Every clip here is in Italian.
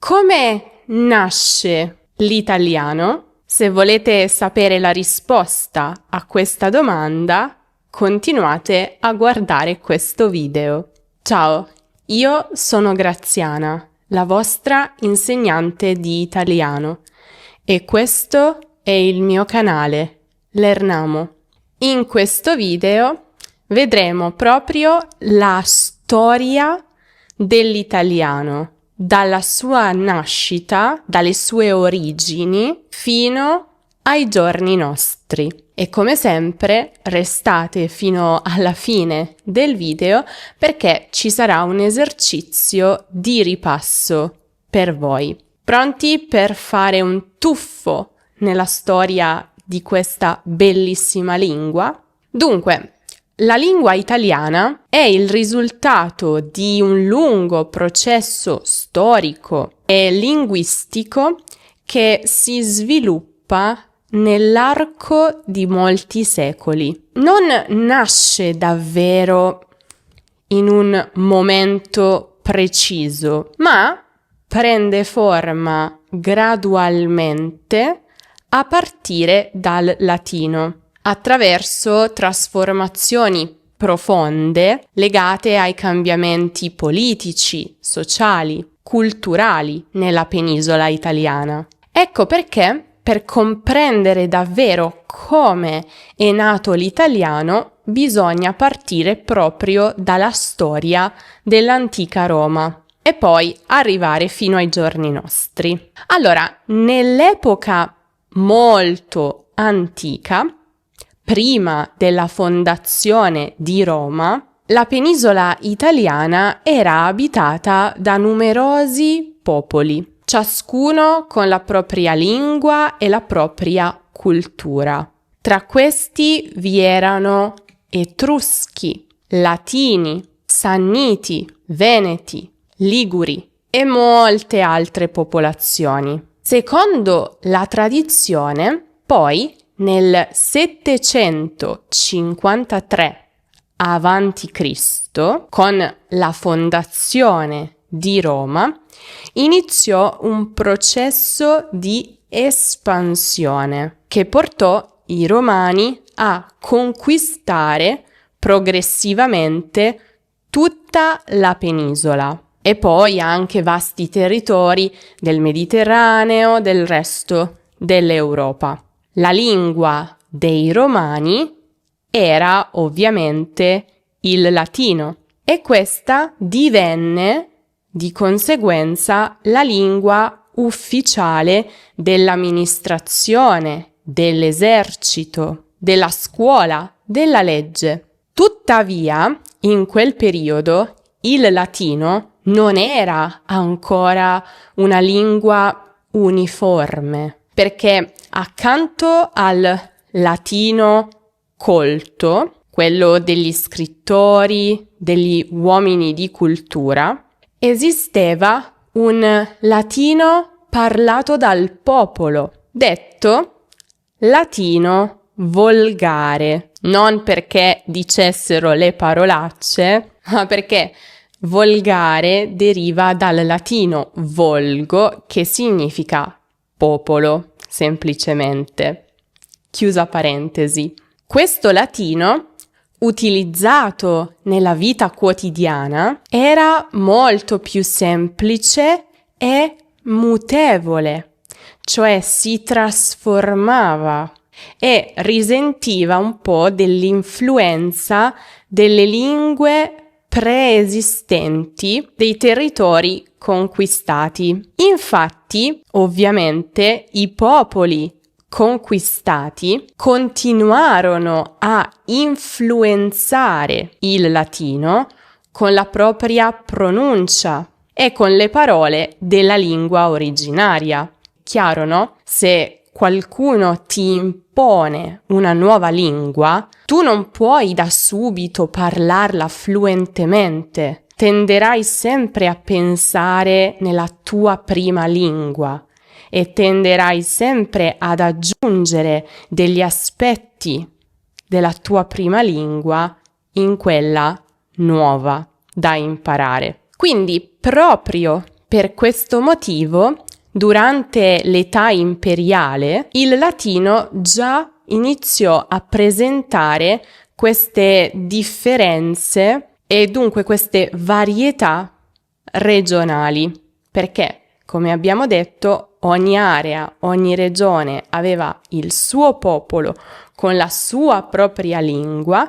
Come nasce l'italiano? Se volete sapere la risposta a questa domanda, continuate a guardare questo video. Ciao, io sono Graziana, la vostra insegnante di italiano, e questo è il mio canale, Lernamo. In questo video vedremo proprio la storia dell'italiano, dalla sua nascita, dalle sue origini, fino ai giorni nostri. E come sempre restate fino alla fine del video perché ci sarà un esercizio di ripasso per voi. Pronti per fare un tuffo nella storia di questa bellissima lingua? Dunque, la lingua italiana è il risultato di un lungo processo storico e linguistico che si sviluppa nell'arco di molti secoli. Non nasce davvero in un momento preciso, ma prende forma gradualmente a partire dal latino, attraverso trasformazioni profonde legate ai cambiamenti politici, sociali, culturali nella penisola italiana. Ecco perché, per comprendere davvero come è nato l'italiano, bisogna partire proprio dalla storia dell'antica Roma e poi arrivare fino ai giorni nostri. Allora, nell'epoca molto antica, prima della fondazione di Roma, la penisola italiana era abitata da numerosi popoli, ciascuno con la propria lingua e la propria cultura. Tra questi vi erano Etruschi, Latini, Sanniti, Veneti, Liguri e molte altre popolazioni. Secondo la tradizione, poi, nel 753 a.C., con la fondazione di Roma, iniziò un processo di espansione che portò i Romani a conquistare progressivamente tutta la penisola e poi anche vasti territori del Mediterraneo, del resto dell'Europa. La lingua dei Romani era ovviamente il latino e questa divenne di conseguenza la lingua ufficiale dell'amministrazione, dell'esercito, della scuola, della legge. Tuttavia, in quel periodo, il latino non era ancora una lingua uniforme, perché accanto al latino colto, quello degli scrittori, degli uomini di cultura, esisteva un latino parlato dal popolo, detto latino volgare, non perché dicessero le parolacce, ma perché volgare deriva dal latino volgo, che significa popolo, semplicemente. Chiusa parentesi. Questo latino, utilizzato nella vita quotidiana, era molto più semplice e mutevole, cioè si trasformava e risentiva un po' dell'influenza delle lingue preesistenti dei territori conquistati. Infatti, ovviamente, i popoli conquistati continuarono a influenzare il latino con la propria pronuncia e con le parole della lingua originaria. Chiaro, no? Se qualcuno ti impone una nuova lingua, tu non puoi da subito parlarla fluentemente. Tenderai sempre a pensare nella tua prima lingua e tenderai sempre ad aggiungere degli aspetti della tua prima lingua in quella nuova da imparare. Quindi, proprio Per questo motivo, durante l'età imperiale, il latino già iniziò a presentare queste differenze e dunque queste varietà regionali, perché, come abbiamo detto, ogni area, ogni regione aveva il suo popolo con la sua propria lingua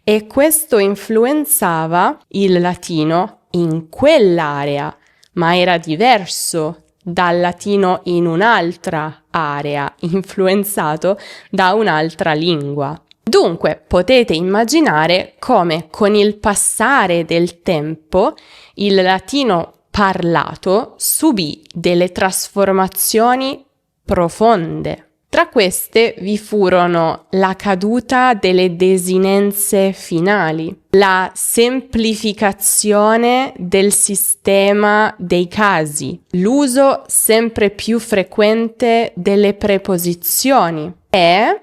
e questo influenzava il latino in quell'area, ma era diverso dal latino in un'altra area, influenzato da un'altra lingua. Dunque potete immaginare come con il passare del tempo il latino parlato subì delle trasformazioni profonde. Tra queste vi furono la caduta delle desinenze finali, la semplificazione del sistema dei casi, l'uso sempre più frequente delle preposizioni e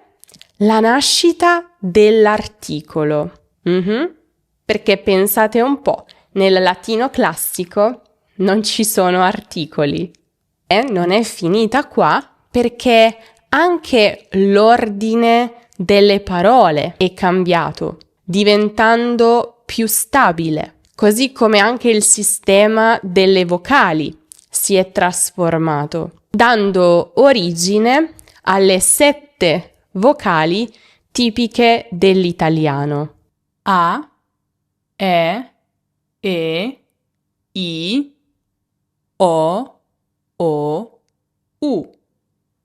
la nascita dell'articolo. Perché pensate un po', nel latino classico non ci sono articoli. E non è finita qua perché anche l'ordine delle parole è cambiato, diventando più stabile, così come anche il sistema delle vocali si è trasformato, dando origine alle 7 vocali tipiche dell'italiano. A, E, I, O, U.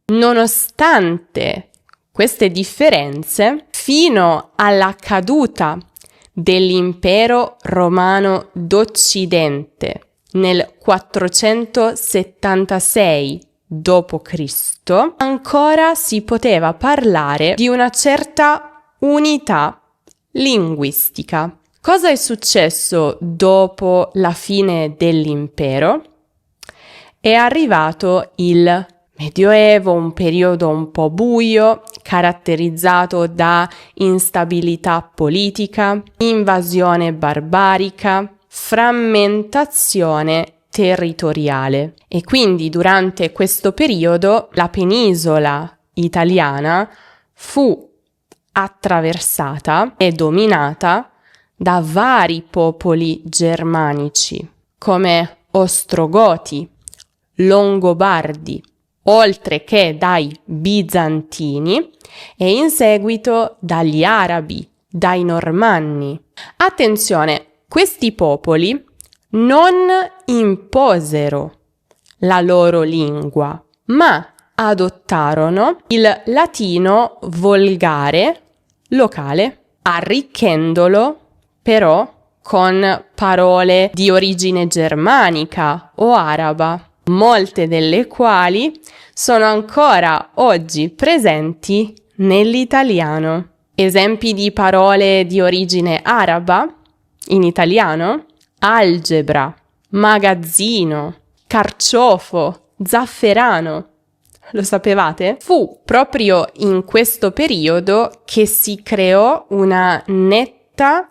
Nonostante queste differenze, fino alla caduta dell'impero romano d'Occidente nel 476 d.C., ancora si poteva parlare di una certa unità linguistica. Cosa è successo dopo la fine dell'impero? È arrivato il Medioevo, un periodo un po' buio, caratterizzato da instabilità politica, invasione barbarica, frammentazione territoriale. E quindi durante questo periodo la penisola italiana fu attraversata e dominata da vari popoli germanici, come Ostrogoti, Longobardi, oltre che dai bizantini e in seguito dagli arabi, dai normanni. Attenzione, questi popoli non imposero la loro lingua, ma adottarono il latino volgare locale, arricchendolo però con parole di origine germanica o araba, molte delle quali sono ancora oggi presenti nell'italiano. Esempi di parole di origine araba in italiano: algebra, magazzino, carciofo, zafferano. Lo sapevate? Fu proprio in questo periodo che si creò una netta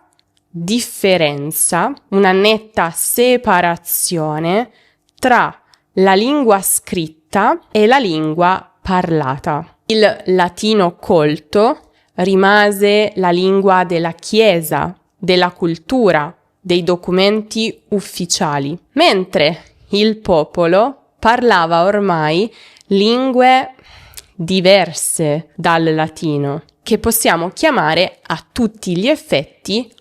differenza, una netta separazione tra la lingua scritta e la lingua parlata. Il latino colto rimase la lingua della Chiesa, della cultura, dei documenti ufficiali, mentre il popolo parlava ormai lingue diverse dal latino, che possiamo chiamare a tutti gli effetti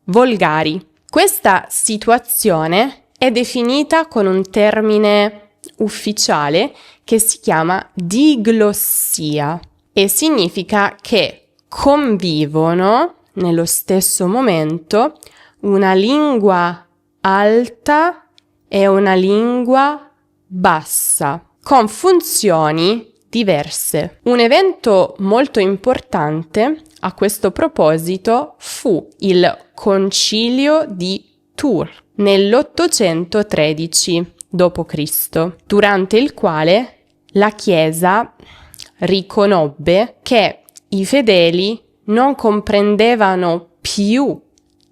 volgari. Questa situazione è definita con un termine ufficiale che si chiama diglossia e significa che convivono nello stesso momento una lingua alta e una lingua bassa, con funzioni diverse. Un evento molto importante a questo proposito fu il Concilio di Tours nell'813 d.C., durante il quale la Chiesa riconobbe che i fedeli non comprendevano più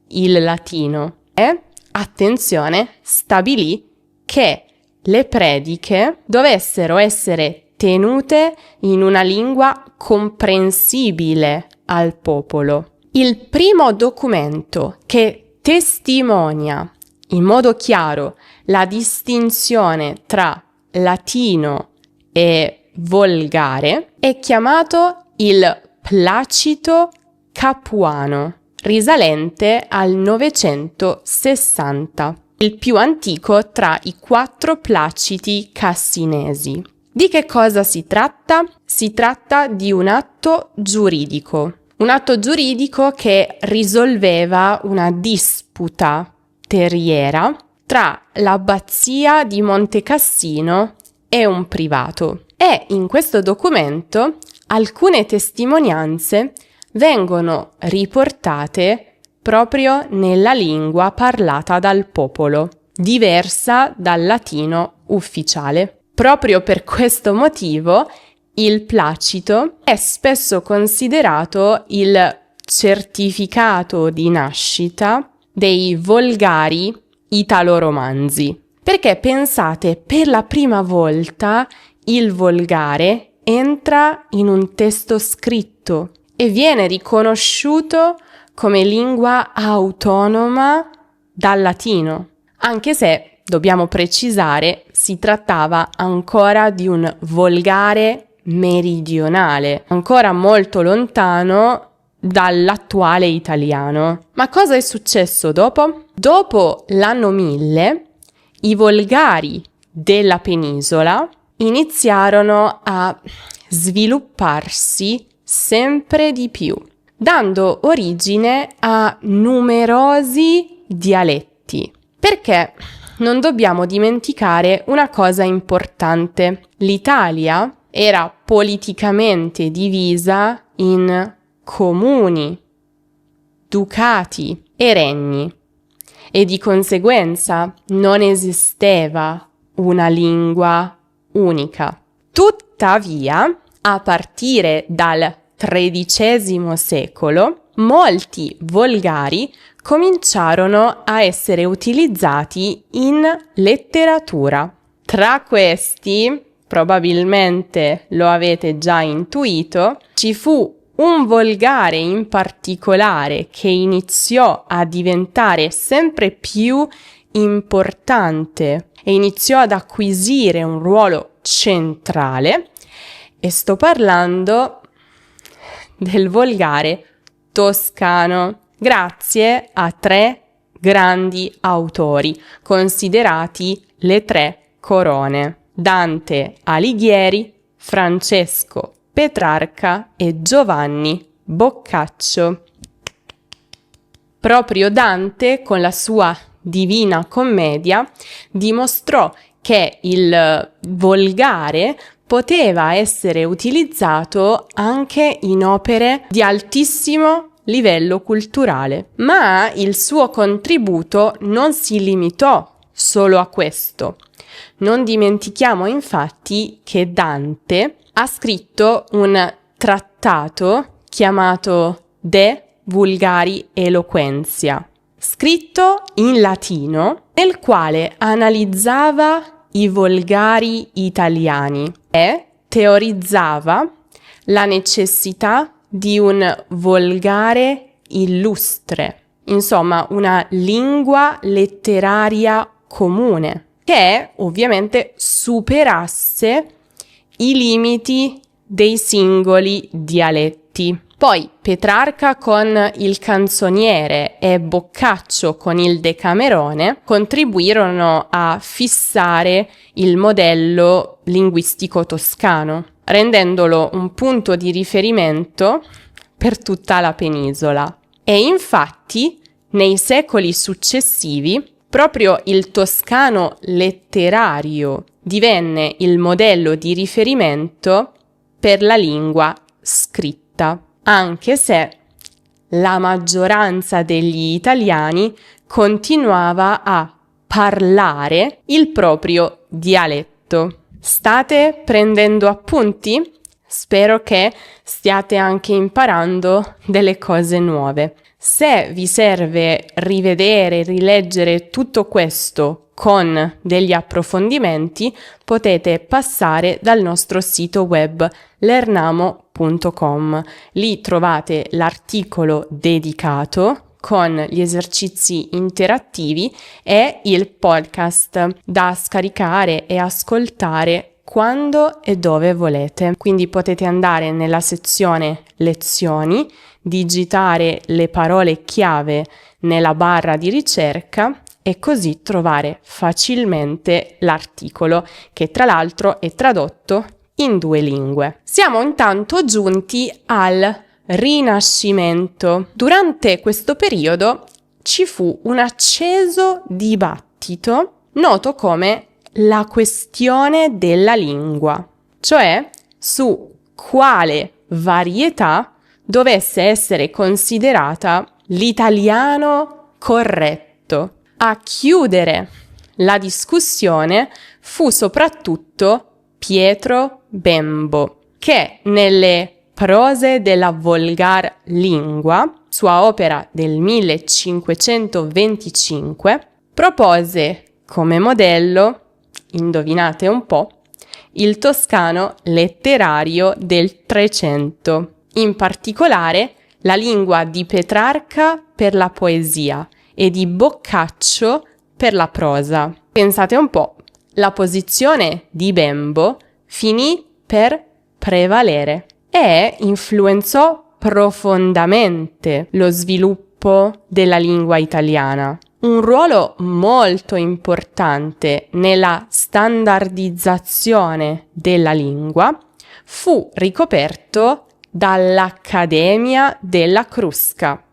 il latino e, attenzione, stabilì che le prediche dovessero essere tenute in una lingua comprensibile al popolo. Il primo documento che testimonia in modo chiaro la distinzione tra latino e volgare è chiamato il Placito Capuano, risalente al 960, il più antico tra i 4 placiti cassinesi. Di che cosa si tratta? Si tratta di un atto giuridico che risolveva una disputa terriera tra l'abbazia di Montecassino e un privato. E in questo documento alcune testimonianze vengono riportate proprio nella lingua parlata dal popolo, diversa dal latino ufficiale. Proprio per questo motivo il Placito è spesso considerato il certificato di nascita dei volgari italo-romanzi. Perché pensate, per la prima volta il volgare entra in un testo scritto e viene riconosciuto come lingua autonoma dal latino, anche se, dobbiamo precisare, si trattava ancora di un volgare meridionale, ancora molto lontano dall'attuale italiano. Ma cosa è successo dopo? Dopo l'anno 1000, i volgari della penisola iniziarono a svilupparsi sempre di più, dando origine a numerosi dialetti. Perché non dobbiamo dimenticare una cosa importante. L'Italia era politicamente divisa in comuni, ducati e regni e di conseguenza non esisteva una lingua unica. Tuttavia, a partire dal XIII secolo, molti volgari cominciarono a essere utilizzati in letteratura. Tra questi, probabilmente lo avete già intuito, ci fu un volgare in particolare che iniziò a diventare sempre più importante e iniziò ad acquisire un ruolo centrale, e sto parlando del volgare toscano, grazie a 3 grandi autori, considerati le 3 corone: Dante Alighieri, Francesco Petrarca e Giovanni Boccaccio. Proprio Dante, con la sua Divina Commedia, dimostrò che il volgare poteva essere utilizzato anche in opere di altissimo livello culturale. Ma il suo contributo non si limitò solo a questo. Non dimentichiamo infatti che Dante ha scritto un trattato chiamato De Vulgari Eloquentia, scritto in latino, nel quale analizzava i volgari italiani e teorizzava la necessità di un volgare illustre, insomma una lingua letteraria comune, che ovviamente superasse i limiti dei singoli dialetti. Poi Petrarca con il canzoniere e Boccaccio con il Decamerone contribuirono a fissare il modello linguistico toscano, rendendolo un punto di riferimento per tutta la penisola. E infatti, nei secoli successivi, proprio il toscano letterario divenne il modello di riferimento per la lingua scritta, anche se la maggioranza degli italiani continuava a parlare il proprio dialetto. State prendendo appunti? Spero che stiate anche imparando delle cose nuove. Se vi serve rivedere, rileggere tutto questo con degli approfondimenti, potete passare dal nostro sito web learnamo.com. Lì trovate l'articolo dedicato con gli esercizi interattivi e il podcast da scaricare e ascoltare quando e dove volete. Quindi potete andare nella sezione lezioni, digitare le parole chiave nella barra di ricerca e così trovare facilmente l'articolo, che tra l'altro è tradotto in 2 lingue. Siamo intanto giunti al Rinascimento. Durante questo periodo ci fu un acceso dibattito noto come la questione della lingua, cioè su quale varietà dovesse essere considerata l'italiano corretto. A chiudere la discussione fu soprattutto Pietro Bembo, che nelle Prose della volgar lingua, sua opera del 1525, propose come modello, indovinate un po', il toscano letterario del Trecento, in particolare la lingua di Petrarca per la poesia e di Boccaccio per la prosa. Pensate un po', la posizione di Bembo finì per prevalere e influenzò profondamente lo sviluppo della lingua italiana. Un ruolo molto importante nella standardizzazione della lingua fu ricoperto dall'Accademia della Crusca.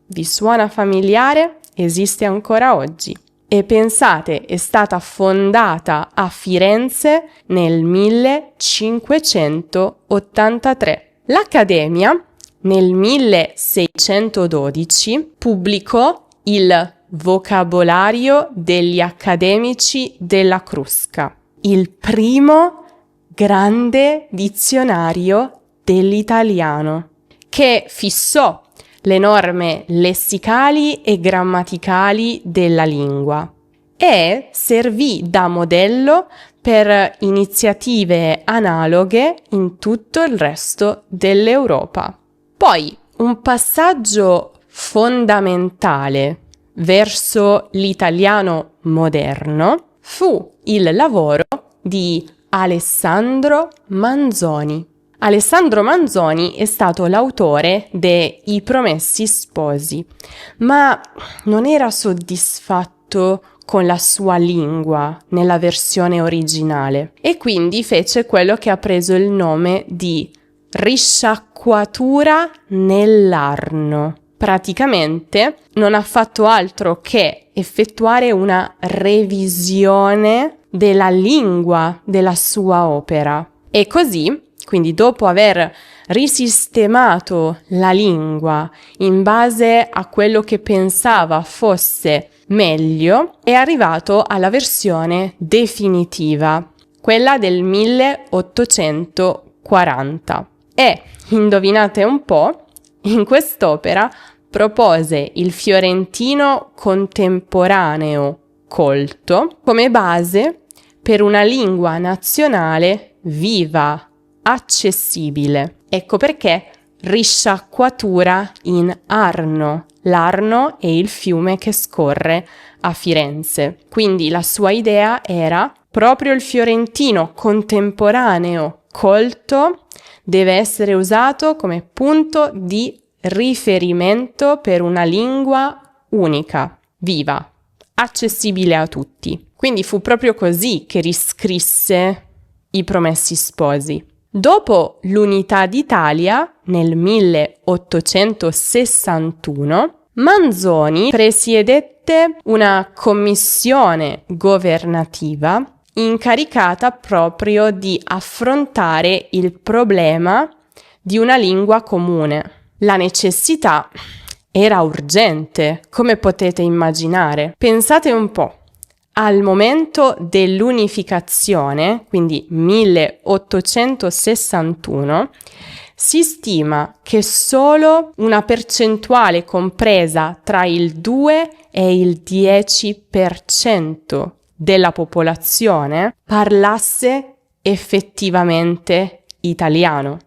Vi suona familiare? Esiste ancora oggi. E pensate, è stata fondata a Firenze nel 1583. L'Accademia nel 1612 pubblicò il Vocabolario degli accademici della Crusca, il primo grande dizionario dell'italiano, che fissò le norme lessicali e grammaticali della lingua e servì da modello per iniziative analoghe in tutto il resto dell'Europa. Poi, un passaggio fondamentale verso l'italiano moderno fu il lavoro di Alessandro Manzoni. Alessandro Manzoni è stato l'autore de I Promessi Sposi, ma non era soddisfatto con la sua lingua nella versione originale e quindi fece quello che ha preso il nome di risciacquatura nell'Arno. Praticamente non ha fatto altro che effettuare una revisione della lingua della sua opera e così, quindi dopo aver risistemato la lingua in base a quello che pensava fosse meglio, è arrivato alla versione definitiva, quella del 1840. E, indovinate un po', in quest'opera propose il fiorentino contemporaneo colto come base per una lingua nazionale viva, accessibile. Ecco perché risciacquatura in Arno. L'Arno è il fiume che scorre a Firenze. Quindi la sua idea era proprio il fiorentino contemporaneo colto deve essere usato come punto di riferimento per una lingua unica, viva, accessibile a tutti. Quindi fu proprio così che riscrisse I Promessi Sposi. Dopo l'Unità d'Italia, nel 1861, Manzoni presiedette una commissione governativa incaricata proprio di affrontare il problema di una lingua comune. La necessità era urgente, come potete immaginare. Pensate un po'. Al momento dell'unificazione, quindi 1861, si stima che solo una percentuale compresa tra il 2 e il 10% della popolazione parlasse effettivamente italiano.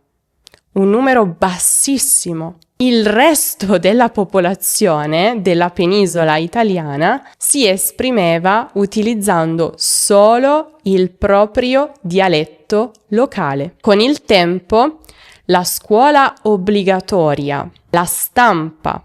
Un numero bassissimo. Il resto della popolazione della penisola italiana si esprimeva utilizzando solo il proprio dialetto locale. Con il tempo, la scuola obbligatoria, la stampa,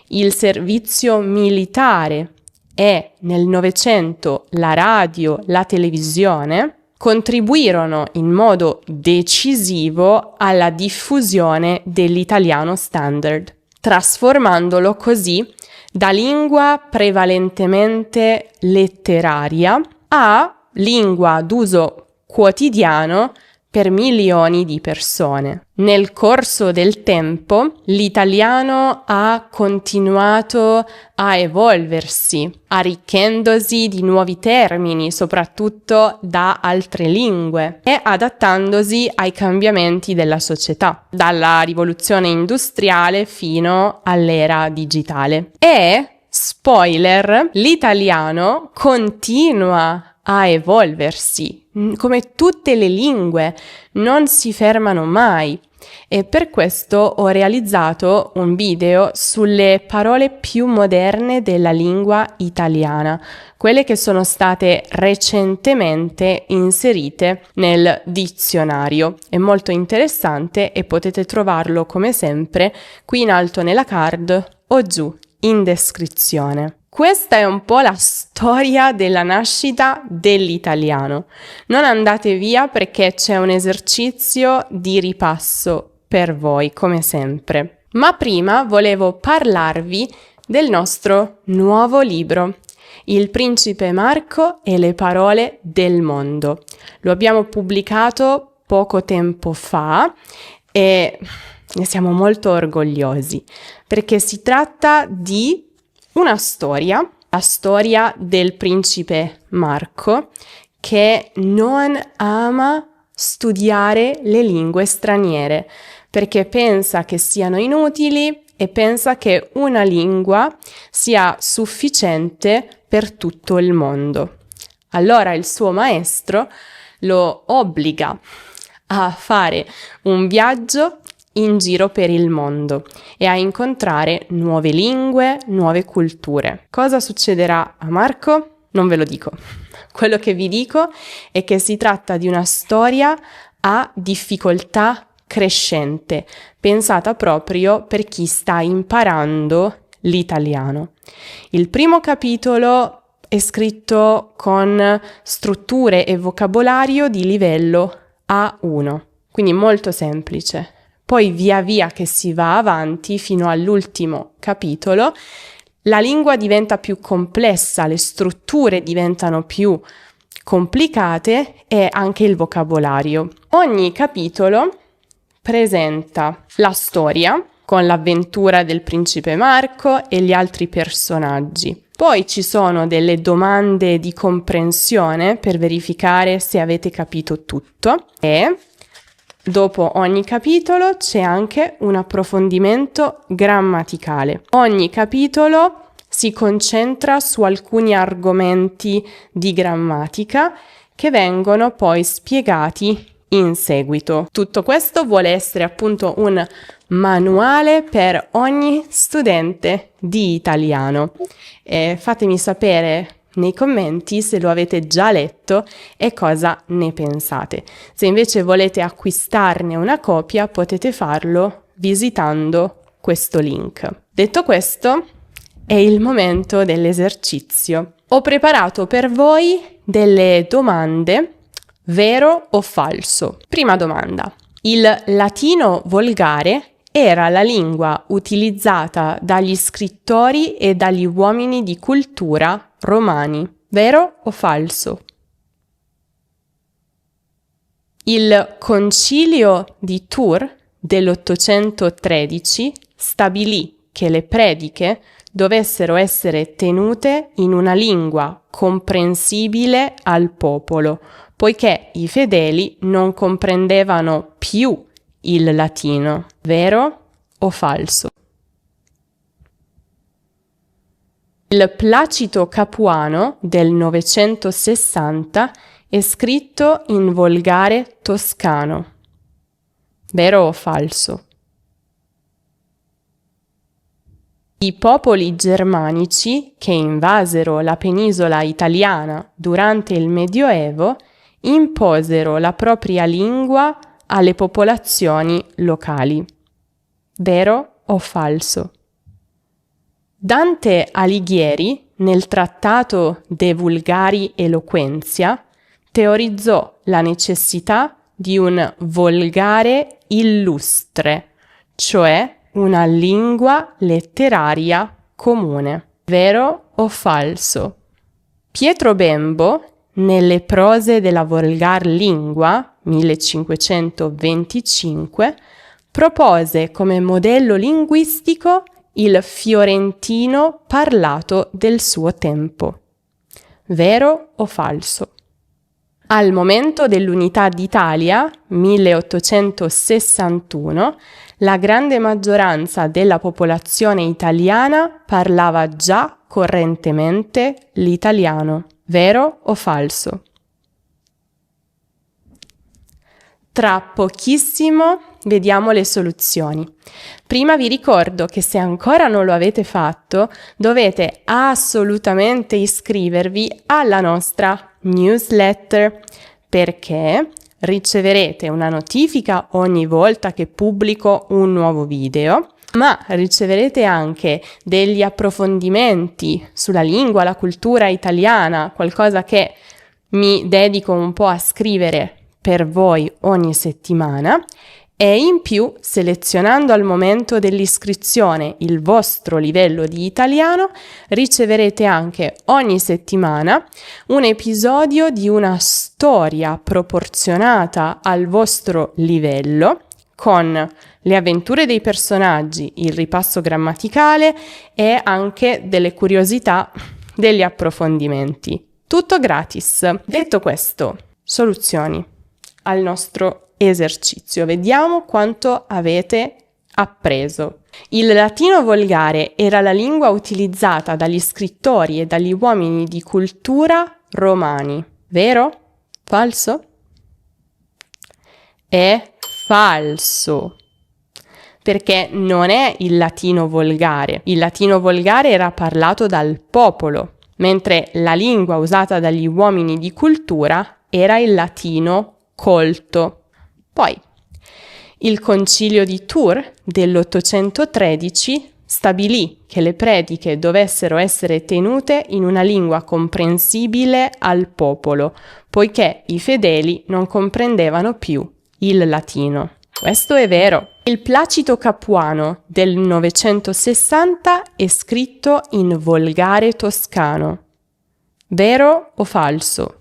il servizio militare e nel Novecento la radio, la televisione contribuirono in modo decisivo alla diffusione dell'italiano standard, trasformandolo così da lingua prevalentemente letteraria a lingua d'uso quotidiano per milioni di persone. Nel corso del tempo, l'italiano ha continuato a evolversi, arricchendosi di nuovi termini, soprattutto da altre lingue, e adattandosi ai cambiamenti della società, dalla rivoluzione industriale fino all'era digitale. E, spoiler, l'italiano continua a evolversi. Come tutte le lingue, non si fermano mai. E per questo ho realizzato un video sulle parole più moderne della lingua italiana, quelle che sono state recentemente inserite nel dizionario. È molto interessante e potete trovarlo come sempre qui in alto nella card o giù in descrizione. Questa è un po' la storia della nascita dell'italiano. Non andate via perché c'è un esercizio di ripasso per voi, come sempre. Ma prima volevo parlarvi del nostro nuovo libro, Il Principe Marco e le parole del mondo. Lo abbiamo pubblicato poco tempo fa e ne siamo molto orgogliosi perché si tratta di una storia, la storia del principe Marco che non ama studiare le lingue straniere perché pensa che siano inutili e pensa che una lingua sia sufficiente per tutto il mondo. Allora il suo maestro lo obbliga a fare un viaggio in giro per il mondo e a incontrare nuove lingue, nuove culture. Cosa succederà a Marco? Non ve lo dico. Quello che vi dico è che si tratta di una storia a difficoltà crescente, pensata proprio per chi sta imparando l'italiano. Il primo capitolo è scritto con strutture e vocabolario di livello A1, quindi molto semplice. Poi via via che si va avanti fino all'ultimo capitolo, la lingua diventa più complessa, le strutture diventano più complicate e anche il vocabolario. Ogni capitolo presenta la storia con l'avventura del principe Marco e gli altri personaggi. Poi ci sono delle domande di comprensione per verificare se avete capito tutto e dopo ogni capitolo c'è anche un approfondimento grammaticale. Ogni capitolo si concentra su alcuni argomenti di grammatica che vengono poi spiegati in seguito. Tutto questo vuole essere appunto un manuale per ogni studente di italiano. Fatemi sapere nei commenti se lo avete già letto e cosa ne pensate. Se invece volete acquistarne una copia potete farlo visitando questo link. Detto questo, è il momento dell'esercizio. Ho preparato per voi delle domande, vero o falso. Prima domanda. Il latino volgare era la lingua utilizzata dagli scrittori e dagli uomini di cultura romani. Vero o falso? Il concilio di Tours dell'813 stabilì che le prediche dovessero essere tenute in una lingua comprensibile al popolo, poiché i fedeli non comprendevano più il latino. Vero o falso? Il Placito Capuano del 960 è scritto in volgare toscano. Vero o falso? I popoli germanici che invasero la penisola italiana durante il Medioevo imposero la propria lingua alle popolazioni locali. Vero o falso? Dante Alighieri, nel trattato De Vulgari Eloquentia, teorizzò la necessità di un volgare illustre, cioè una lingua letteraria comune. Vero o falso? Pietro Bembo, nelle prose della Volgar Lingua, 1525, propose come modello linguistico il fiorentino parlato del suo tempo. Vero o falso? Al momento dell'Unità d'Italia, 1861, la grande maggioranza della popolazione italiana parlava già correntemente l'italiano. Vero o falso? Tra pochissimo vediamo le soluzioni. Prima vi ricordo che se ancora non lo avete fatto, dovete assolutamente iscrivervi alla nostra newsletter, perché riceverete una notifica ogni volta che pubblico un nuovo video, ma riceverete anche degli approfondimenti sulla lingua, la cultura italiana, qualcosa che mi dedico un po' a scrivere per voi ogni settimana, e in più, selezionando al momento dell'iscrizione il vostro livello di italiano, riceverete anche ogni settimana un episodio di una storia proporzionata al vostro livello, con le avventure dei personaggi, il ripasso grammaticale e anche delle curiosità, degli approfondimenti. Tutto gratis. Detto questo, soluzioni al nostro esercizio. Vediamo quanto avete appreso. Il latino volgare era la lingua utilizzata dagli scrittori e dagli uomini di cultura romani. Vero? Falso? È falso. Perché non è il latino volgare. Il latino volgare era parlato dal popolo, mentre la lingua usata dagli uomini di cultura era il latino colto. Poi, il Concilio di Tours dell'813 stabilì che le prediche dovessero essere tenute in una lingua comprensibile al popolo, poiché i fedeli non comprendevano più il latino. Questo è vero. Il Placito Capuano del 960 è scritto in volgare toscano. Vero o falso?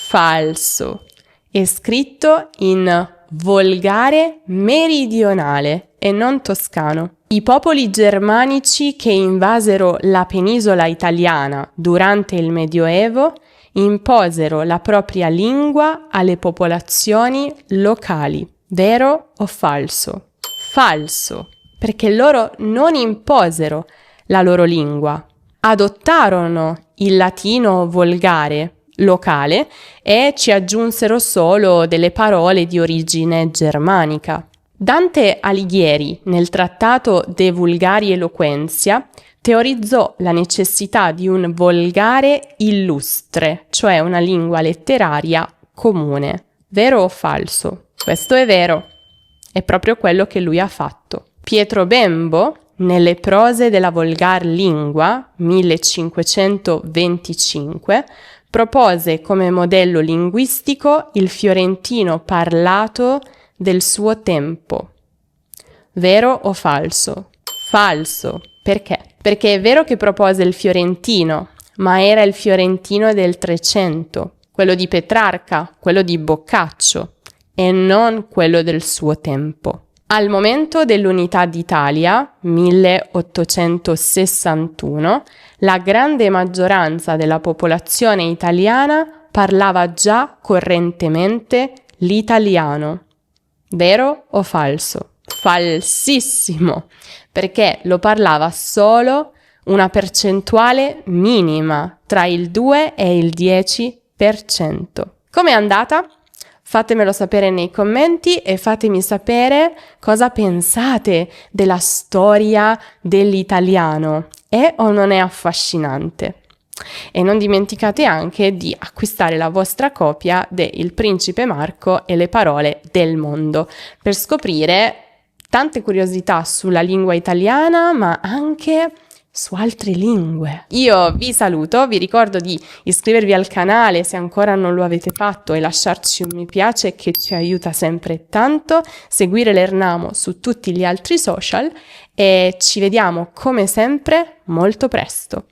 Falso. È scritto in volgare meridionale e non toscano. I popoli germanici che invasero la penisola italiana durante il Medioevo imposero la propria lingua alle popolazioni locali. Vero o falso? Falso, perché loro non imposero la loro lingua. Adottarono il latino volgare locale e ci aggiunsero solo delle parole di origine germanica. Dante Alighieri, nel trattato De Vulgari Eloquentia, teorizzò la necessità di un volgare illustre, cioè una lingua letteraria comune. Vero o falso? Questo è vero. È proprio quello che lui ha fatto. Pietro Bembo, nelle prose della Volgar Lingua, 1525, propose come modello linguistico il fiorentino parlato del suo tempo. Vero o falso? Falso. Perché? Perché è vero che propose il fiorentino, ma era il fiorentino del 300, quello di Petrarca, quello di Boccaccio, e non quello del suo tempo. Al momento dell'Unità d'Italia, 1861, la grande maggioranza della popolazione italiana parlava già correntemente l'italiano. Vero o falso? Falsissimo, perché lo parlava solo una percentuale minima tra il 2 e il 10%. Com'è andata? Fatemelo sapere nei commenti e fatemi sapere cosa pensate della storia dell'italiano. È o non è affascinante? E non dimenticate anche di acquistare la vostra copia de Il Principe Marco e le parole del mondo per scoprire tante curiosità sulla lingua italiana, ma anche su altre lingue. Io vi saluto, vi ricordo di iscrivervi al canale se ancora non lo avete fatto e lasciarci un mi piace che ci aiuta sempre tanto, seguire l'Ernamo su tutti gli altri social e ci vediamo come sempre molto presto.